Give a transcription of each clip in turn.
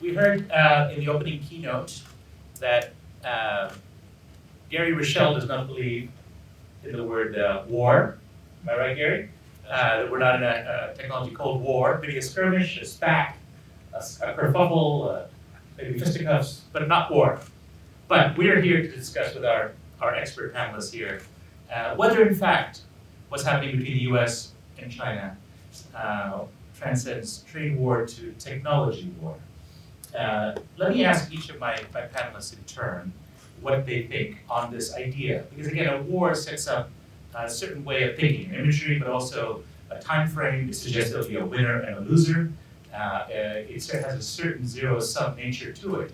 We heard in the opening keynote that Gary Rochelle does not believe in the word war. Am I right, Gary? That we're not in a technology cold war, maybe a skirmish, a spat, a kerfuffle, maybe fisticuffs, but not war. But we are here to discuss with our expert panelists here whether in fact what's happening between the US and China transcends trade war to technology war. Let me ask each of my panelists in turn what they think on this idea. Because again, a war sets up a certain way of thinking, imagery, but also a time frame. It suggests there'll be a winner and a loser. It has a certain zero-sum nature to it.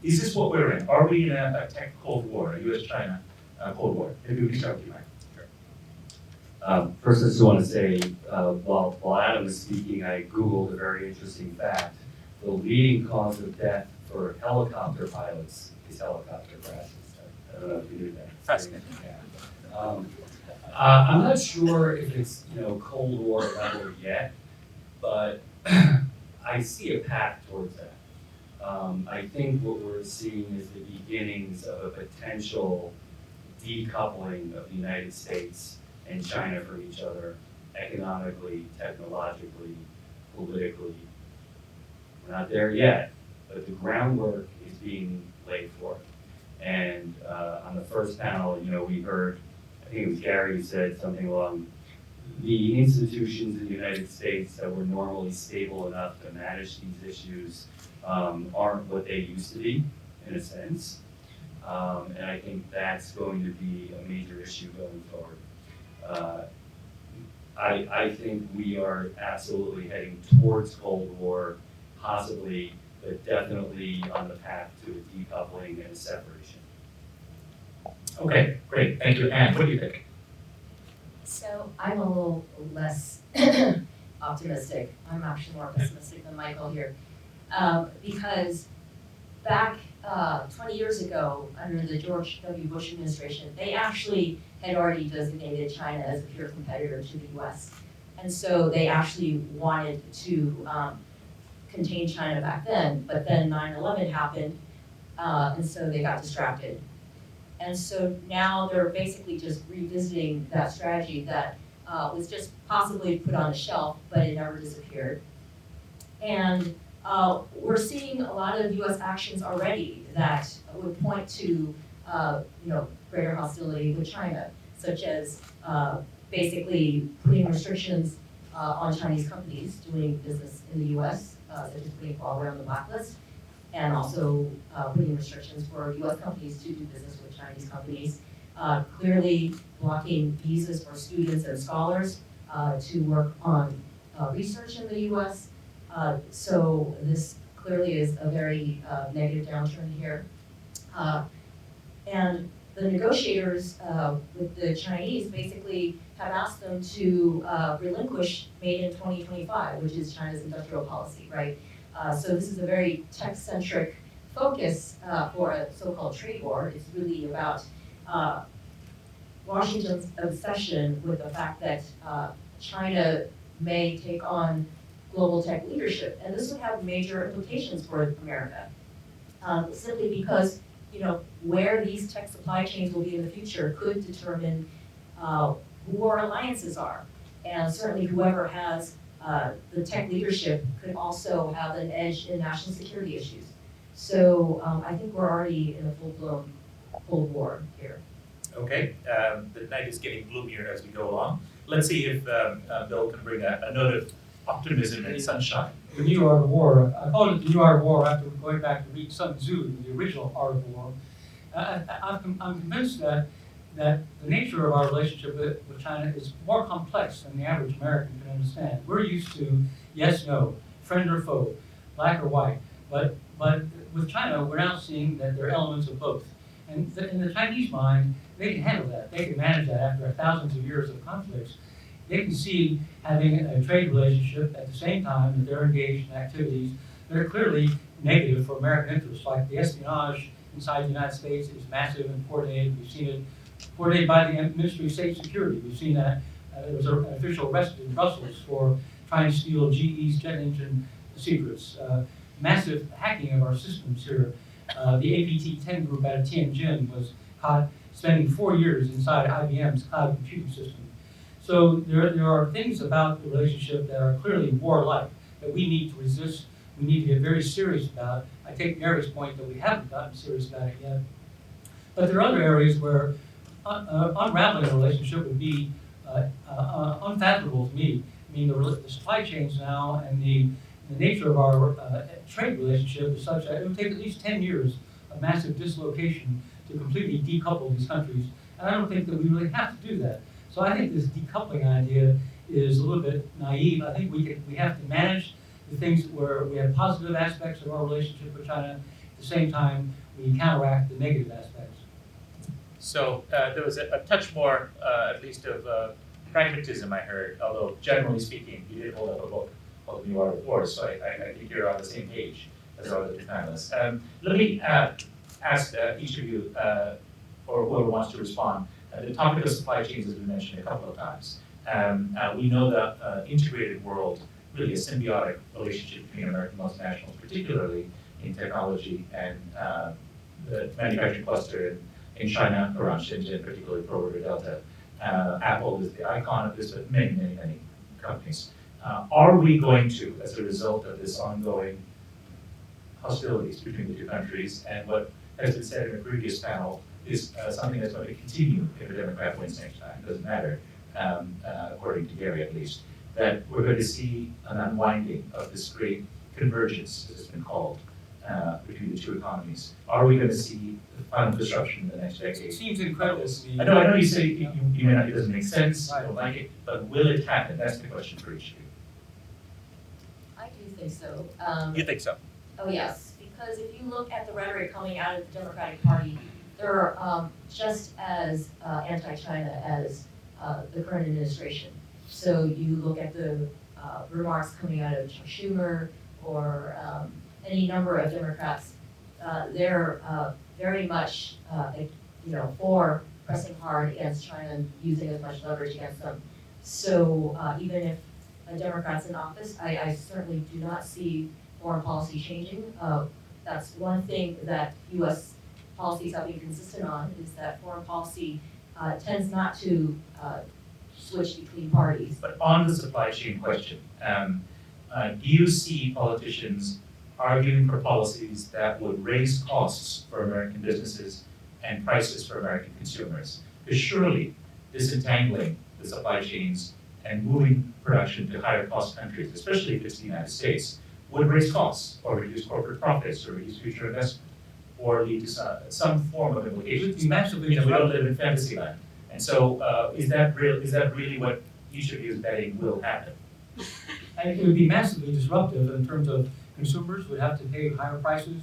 Is this what we're in? Are we in a tech Cold War, a US-China Cold War? Maybe we can start with you, Mike. First, I just want to say, while Adam was speaking, I Googled a very interesting fact. The leading cause of death for helicopter pilots is helicopter crashes. I don't know if you knew that. Fascinating. Yeah. I'm not sure if it's Cold War level yet, but I see a path towards that. I think what we're seeing is the beginnings of a potential decoupling of the United States and China from each other, economically, technologically, politically. We're not there yet, but the groundwork is being laid for it. And on the first panel, we heard, I think it was Gary who said something along, the institutions in the United States that were normally stable enough to manage these issues aren't what they used to be, in a sense. And I think that's going to be a major issue going forward. I think we are absolutely heading towards Cold War, possibly, but definitely on the path to a decoupling and a separation. Okay, great, thank you. Anne, what do you think? So I'm a little less optimistic. I'm actually more pessimistic than Michael here. Because back 20 years ago, under the George W. Bush administration, they actually had already designated China as a pure competitor to the US. And so they actually wanted to contain China back then, but then 9/11 happened, and so they got distracted. And so now they're basically just revisiting that strategy that was just possibly put on a shelf, but it never disappeared. And we're seeing a lot of U.S. actions already that would point to, greater hostility with China, such as basically putting restrictions on Chinese companies doing business in the U.S., such as putting Huawei on the blacklist, and also putting restrictions for U.S. companies to do business with Chinese companies. Clearly blocking visas for students and scholars to work on research in the U.S. So this clearly is a very negative downturn here. And the negotiators with the Chinese basically have asked them to relinquish Made in 2025, which is China's industrial policy, right? So this is a very tech-centric focus for a so-called trade war. It's really about Washington's obsession with the fact that China may take on global tech leadership, and this would have major implications for America, simply because where these tech supply chains will be in the future could determine who our alliances are, and certainly whoever has the tech leadership could also have an edge in national security issues. So I think we're already in a full-blown Cold War here. Okay, the night is getting gloomier as we go along. Let's see if Bill can bring a note of optimism and sunshine. The New Art of War, I call it the New Art of War after going back to read Sun Tzu, the original Art of War. I'm convinced that the nature of our relationship with China is more complex than the average American can understand. We're used to yes, no, friend or foe, black or white. But with China, we're now seeing that there are elements of both. And in the Chinese mind, they can handle that. They can manage that after thousands of years of conflicts. They can see having a trade relationship at the same time that they're engaged in activities that are clearly negative for American interests, like the espionage inside the United States is massive and coordinated. We've seen it coordinated by the Ministry of State Security. We've seen that there was an official arrested in Brussels for trying to steal GE's jet engine secrets. massive hacking of our systems here. The APT-10 group out of Tianjin was caught spending 4 years inside IBM's cloud computing system. So there are things about the relationship that are clearly warlike that we need to resist. We need to get very serious about. I take Mary's point that we haven't gotten serious about it yet. But there are other areas where unraveling a relationship would be unfathomable to me. I mean, the supply chains now and the nature of our trade relationship is such that it would take at least 10 years of massive dislocation to completely decouple these countries. And I don't think that we really have to do that. So I think this decoupling idea is a little bit naive. I think we have to manage the things where we have positive aspects of our relationship with China. At the same time, we counteract the negative aspects. So there was a touch more, at least, of pragmatism I heard, although generally speaking, you did hold up a book called The New Art of War, so I think you're on the same page as our other panelists. Let me ask each of you, or whoever wants to respond. The topic of supply chains has been mentioned a couple of times. We know the integrated world, really a symbiotic relationship between American multinationals, particularly in technology and the manufacturing cluster in China, around Shenzhen, particularly Pearl River Delta. Apple is the icon of this, but many, many, many companies. Are we going to, as a result of this ongoing hostilities between the two countries, and what has been said in a previous panel is something that's going to continue if a Democrat wins next time, it doesn't matter, according to Gary at least, that we're going to see an unwinding of this great convergence, as it's been called, between the two economies. Are we going to see the final disruption in the next decade? It seems incredible to me. I know you say you may not, it doesn't make sense, you don't like it, but will it happen? That's the question for each of you. I do think so. You think so? Oh, yes, because if you look at the rhetoric coming out of the Democratic Party, they're just as anti-China as the current administration. So you look at the remarks coming out of Chuck Schumer or any number of Democrats, they're very much for pressing hard against China and using as much leverage against them. So even if a Democrat's in office, I certainly do not see foreign policy changing. That's one thing that U.S. policies have been consistent on, is that foreign policy tends not to switch between parties. But on the supply chain question, do you see politicians arguing for policies that would raise costs for American businesses and prices for American consumers? Because surely disentangling the supply chains and moving production to higher cost countries, especially if it's the United States, would raise costs or reduce corporate profits or reduce future investment or lead to some form of implications. Massively We don't live in fantasy land. And so is that really what each of you is betting will happen? And it would be massively disruptive in terms of consumers would have to pay higher prices,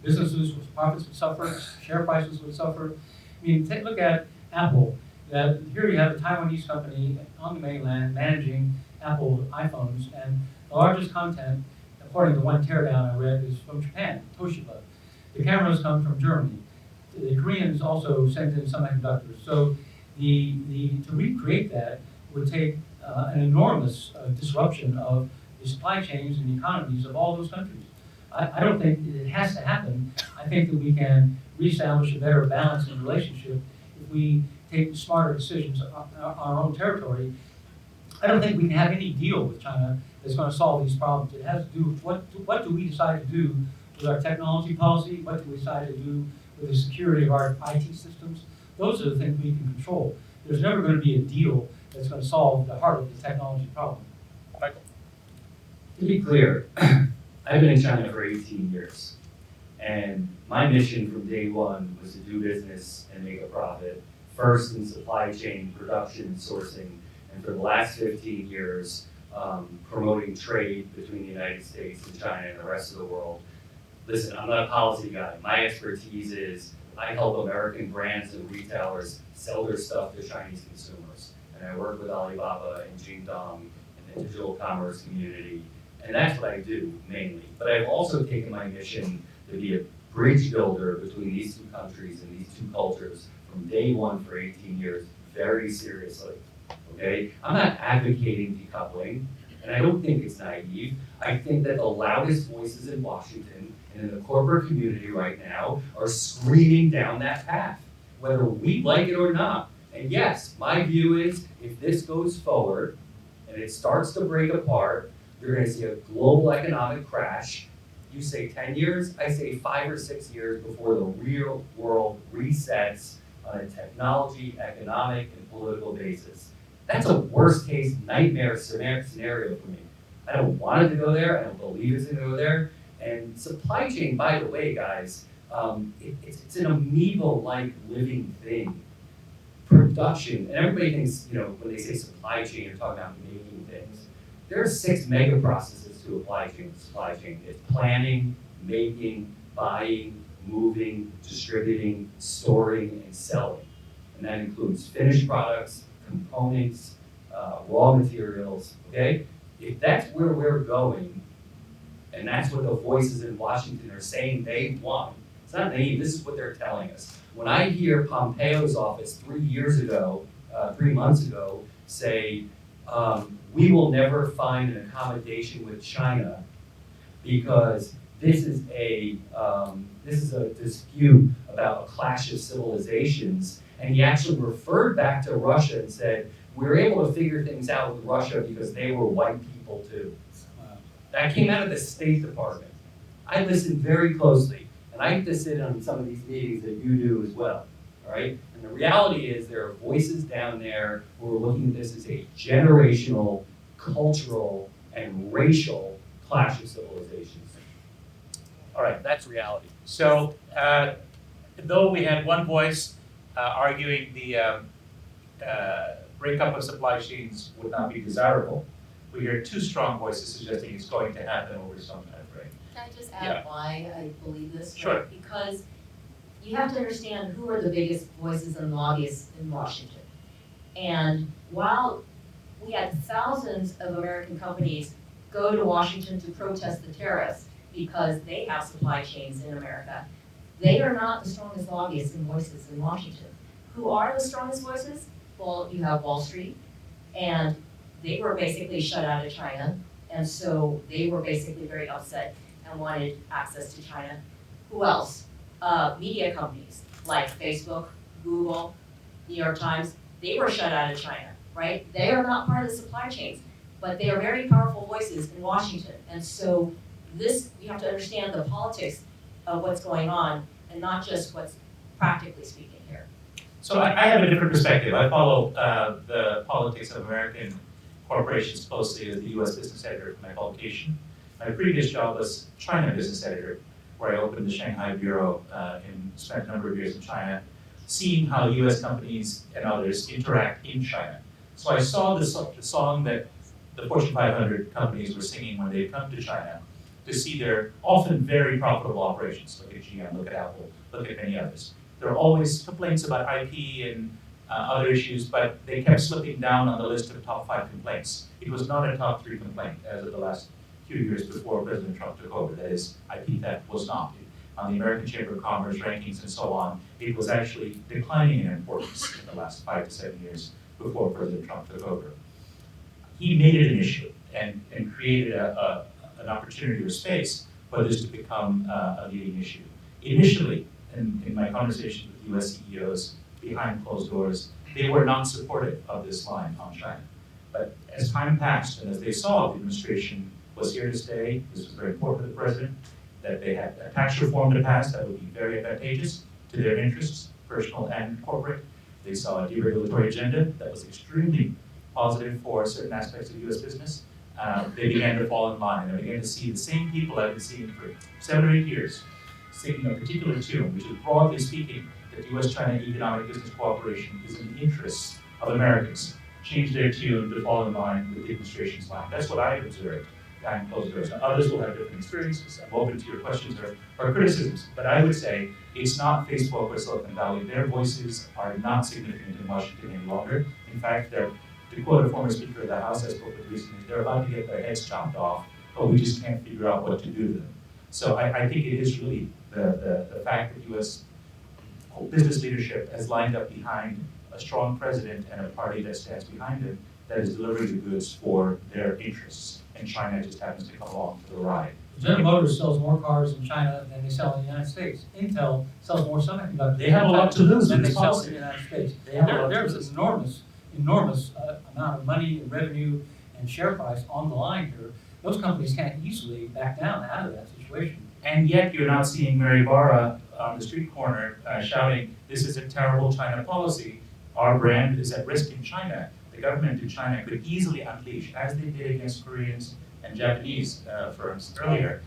businesses with profits would suffer, share prices would suffer. I mean, look at Apple. That here you have a Taiwanese company on the mainland managing Apple iPhones, and the largest content, according to one teardown I read, is from Japan, Toshiba. The cameras come from Germany. The Koreans also sent in semiconductors. So to recreate that would take an enormous disruption of the supply chains and economies of all those countries. I don't think it has to happen. I think that we can reestablish a better balance in the relationship if we take smarter decisions on our own territory. I don't think we can have any deal with China that's going to solve these problems. It has to do with what do we decide to do with our technology policy, what do we decide to do with the security of our IT systems. Those are the things we can control. There's never going to be a deal that's going to solve the heart of the technology problem. Michael? To be clear, I've been in China for 18 years. And my mission from day one was to do business and make a profit, first in supply chain, production, and sourcing, and for the last 15 years, promoting trade between the United States and China and the rest of the world. Listen, I'm not a policy guy. My expertise is I help American brands and retailers sell their stuff to Chinese consumers. And I work with Alibaba and Jingdong and the digital commerce community. And that's what I do mainly. But I've also taken my mission to be a bridge builder between these two countries and these two cultures from day one for 18 years very seriously. Okay? I'm not advocating decoupling. And I don't think it's naive. I think that the loudest voices in Washington and in the corporate community right now are screaming down that path, whether we like it or not. And yes, my view is if this goes forward and it starts to break apart, you're gonna see a global economic crash. You say 10 years, I say 5 or 6 years before the real world resets on a technology, economic, and political basis. That's a worst case nightmare scenario for me. I don't want it to go there, I don't believe it's gonna go there. And supply chain, by the way, guys, it's an amoeba-like living thing. Production, and everybody thinks, when they say supply chain, you're talking about making things. There are 6 mega processes to supply chain. It's planning, making, buying, moving, distributing, storing, and selling. And that includes finished products, components, raw materials, okay? If that's where we're going, and that's what the voices in Washington are saying they want, it's not naive, this is what they're telling us. When I hear Pompeo's office 3 months ago, say, we will never find an accommodation with China because this is a dispute about a clash of civilizations, and he actually referred back to Russia and said, we're able to figure things out with Russia because they were white people too. That came out of the State Department. I listened very closely, and I get to sit on some of these meetings that you do as well, all right? And the reality is there are voices down there who are looking at this as a generational, cultural, and racial clash of civilizations. All right, that's reality. So, though we had one voice arguing the breakup of supply chains would not be desirable, we hear 2 strong voices suggesting it's going to happen over some time frame. Can I just Yeah. add why I believe this? Sure. Right? Because you have to understand who are the biggest voices and lobbyists in Washington. And while we had thousands of American companies go to Washington to protest the tariffs because they have supply chains in America, they are not the strongest lobbyists and voices in Washington. Who are the strongest voices? Well, you have Wall Street, and they were basically shut out of China, and so they were basically very upset and wanted access to China. Who else? Media companies like Facebook, Google, New York Times, they were shut out of China, right? They are not part of the supply chains, but they are very powerful voices in Washington. And so this, you have to understand the politics of what's going on and not just what's practically speaking here. So I have a different perspective. I follow the politics of American corporations closely as the US business editor for my publication. My previous job was China business editor, where I opened the Shanghai bureau and spent a number of years in China, seeing how US companies and others interact in China. So I saw the song that the Fortune 500 companies were singing when they come to China to see their often very profitable operations. Look at GM, look at Apple, look at many others. There are always complaints about IP and other issues, but they kept slipping down on the list of top 5 complaints. It was not a top 3 complaint as of the last few years before President Trump took over. That is, IP theft was not. On the American Chamber of Commerce rankings and so on, it was actually declining in importance in the last 5 to 7 years before President Trump took over. He made it an issue and created an opportunity or space for this to become a leading issue. Initially, in my conversations with US CEOs behind closed doors, they were not supportive of this line on China. But as time passed and as they saw the administration was here to stay, this was very important to the president, that they had a tax reform to pass that would be very advantageous to their interests, personal and corporate. They saw a deregulatory agenda that was extremely positive for certain aspects of US business. They began to fall in line, and they began to see the same people I've been seeing for 7 or 8 years singing a particular tune, which is broadly speaking that US-China economic business cooperation is in the interests of Americans. Change their tune to fall in line with the administration's line. That's what I've observed behind closed doors. Now, others will have different experiences. I'm open to your questions or criticisms, but I would say it's not Facebook or Silicon Valley. Their voices are not significant in Washington any longer. In fact, to quote a former Speaker of the House I spoke with recently, they're about to get their heads chopped off, but we just can't figure out what to do to them. So I think it is really the fact that US business leadership has lined up behind a strong president and a party that stands behind him that is delivering the goods for their interests, and China just happens to come along for the ride. General Motors sells more cars in China than they sell in the United States. Intel sells more semiconductors. They have a lot to lose than with they this sell in policy. the United States. They have a lot to There's lose. an enormous amount of money and revenue and share price on the line here. Those companies can't easily back down out of that situation. And yet you're not seeing Mary Barra on the street corner shouting, "This is a terrible China policy. Our brand is at risk in China." The government in China could easily unleash, as they did against Koreans and Japanese firms earlier,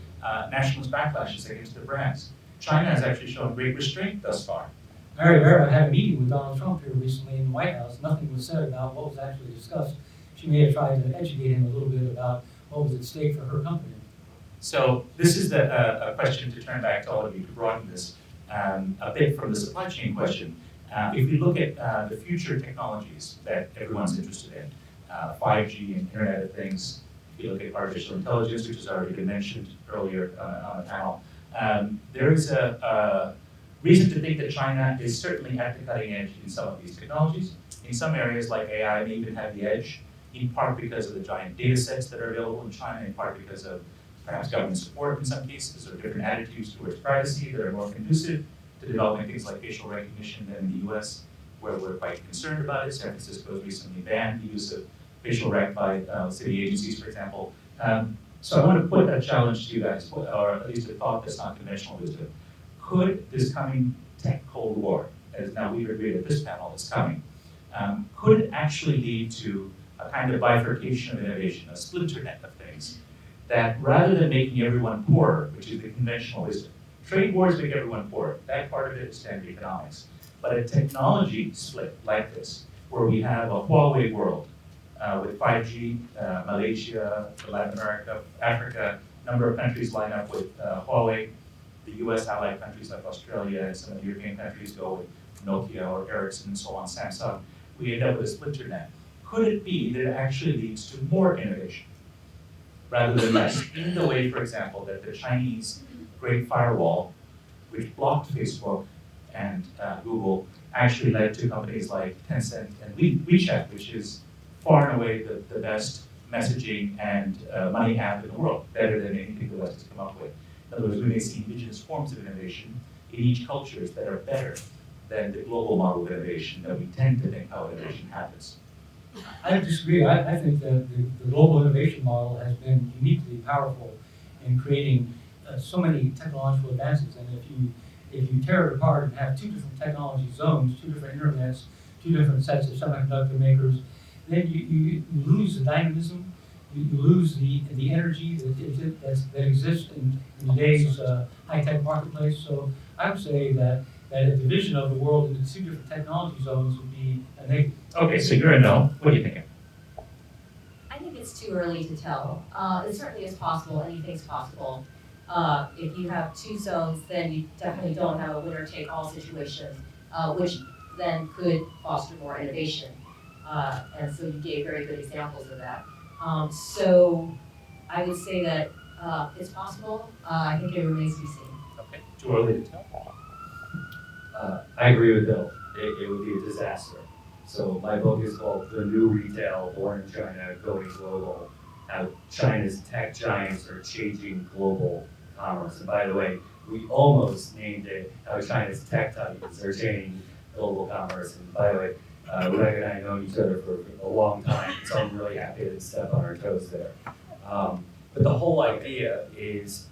nationalist backlashes against their brands. China has actually shown great restraint thus far. Mary Barra had a meeting with Donald Trump here recently in the White House. Nothing was said about what was actually discussed. She may have tried to educate him a little bit about what was at stake for her company. So this is a question to turn back to all of you to broaden this a bit from the supply chain question. If we look at the future technologies that everyone's interested in, 5G and Internet of Things, if you look at artificial intelligence, which has already been mentioned earlier on the panel, there is a reason to think that China is certainly at the cutting edge in some of these technologies. In some areas like AI, they even have the edge, in part because of the giant data sets that are available in China, in part because of perhaps government support in some cases, or different attitudes towards privacy that are more conducive to developing things like facial recognition than in the US, where we're quite concerned about it. San Francisco has recently banned the use of facial rec by city agencies, for example. So I want to put that challenge to you guys, or at least a thought that's not conventional wisdom. Could this coming tech Cold War, as now we've agreed at this panel is coming, could it actually lead to a kind of bifurcation of innovation, a splinter net of things, that rather than making everyone poorer, which is the conventional wisdom, trade wars make everyone poorer, that part of it is standard economics, but a technology split like this, where we have a Huawei world, with 5G, Malaysia, Latin America, Africa, a number of countries line up with Huawei, the US allied countries like Australia and some of the European countries go with Nokia or Ericsson and so on, Samsung, we end up with a splinter net. Could it be that it actually leads to more innovation rather than less? In the way, for example, that the Chinese Great Firewall, which blocked Facebook and Google, actually led to companies like Tencent and WeChat, which is far and away the best messaging and money app in the world, better than anything the West has come up with. In other words, we may see indigenous forms of innovation in each cultures that are better than the global model of innovation that we tend to think how innovation happens. I disagree. I think that the global innovation model has been uniquely powerful in creating so many technological advances. And if you tear it apart and have two different technology zones, two different internets, two different sets of semiconductor makers, then you lose the dynamism, you lose the energy that exists in today's high-tech marketplace. So I would say that a division of the world into two different technology zones would be a negative. Okay, so you're a no. What do you think? I think it's too early to tell. It certainly is possible, anything's possible. If you have two zones, then you definitely don't have a winner-take-all situation, which then could foster more innovation. And so you gave very good examples of that. So I would say that it's possible. I think it remains to be seen. Okay, too early to tell. I agree with Bill. It would be a disaster. So my book is called The New Retail, Born in China, Going Global, How China's Tech Giants Are Changing Global Commerce. And by the way, we almost named it How China's Tech Titans Are Changing Global Commerce. And by the way, Rebecca and I have known each other for a long time, so I'm really happy to step on our toes there. But the whole idea is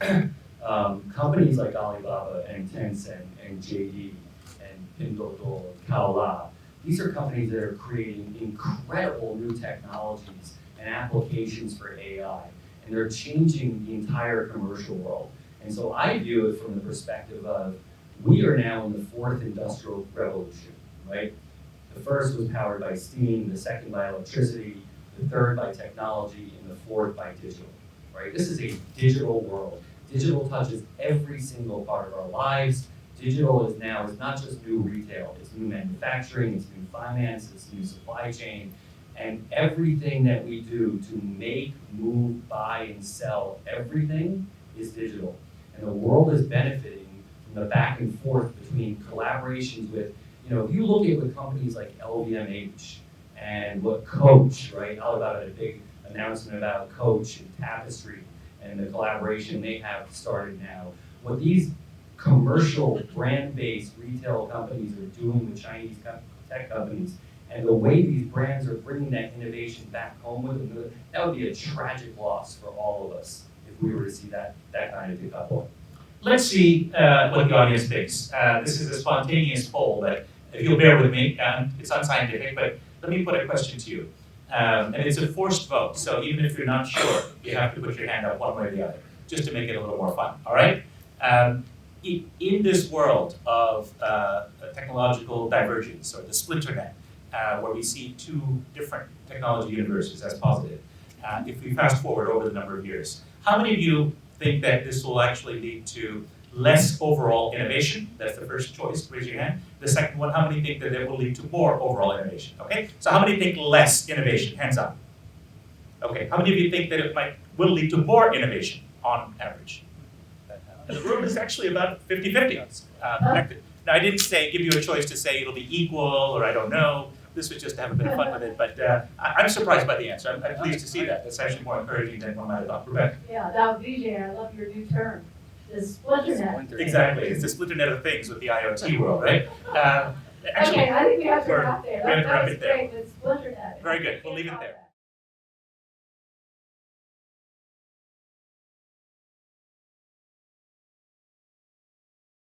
companies like Alibaba and Tencent and JD and Pinduoduo and Kaola, these are companies that are creating incredible new technologies and applications for AI, and they're changing the entire commercial world. And so I view it from the perspective of, we are now in the fourth industrial revolution, right? The first was powered by steam, the second by electricity, the third by technology, and the fourth by digital, right? This is a digital world. Digital touches every single part of our lives. Digital is not just new retail, it's new manufacturing, it's new finance, it's new supply chain, and everything that we do to make, move, buy, and sell everything is digital. And the world is benefiting from the back and forth between collaborations with, if you look at with companies like LVMH and what Coach, right? Alibaba had a big announcement about Coach and Tapestry and the collaboration they have started now. What these commercial brand-based retail companies are doing with Chinese tech companies, and the way these brands are bringing that innovation back home with them, that would be a tragic loss for all of us if we were to see that kind of decoupling. Let's see what the audience thinks. This is a spontaneous poll, but if you'll bear with me, it's unscientific, but let me put a question to you. And it's a forced vote, so even if you're not sure, you have to put your hand up one way or the other, just to make it a little more fun, all right? In this world of technological divergence, or the splinter net, where we see two different technology universes as positive, if we fast forward over the number of years, how many of you think that this will actually lead to less overall innovation? That's the first choice, raise your hand. The second one, how many think that it will lead to more overall innovation? Okay, so how many think less innovation? Hands up. Okay, how many of you think that it will lead to more innovation on average? The room is actually about 50-50 connected. Now, I didn't give you a choice to say it'll be equal or I don't know. This was just to have a bit of fun with it, but I'm surprised by the answer. I'm pleased to see that. That's actually more encouraging than one might have thought. Rebecca? Yeah, that Vijay, I love your new term, the splinter net. Exactly, it's the splinter net of things with the IoT world, right? Okay, I think we have to wrap there. we're gonna That wrap was it there. great, the splinter net. Very good, we'll leave it there.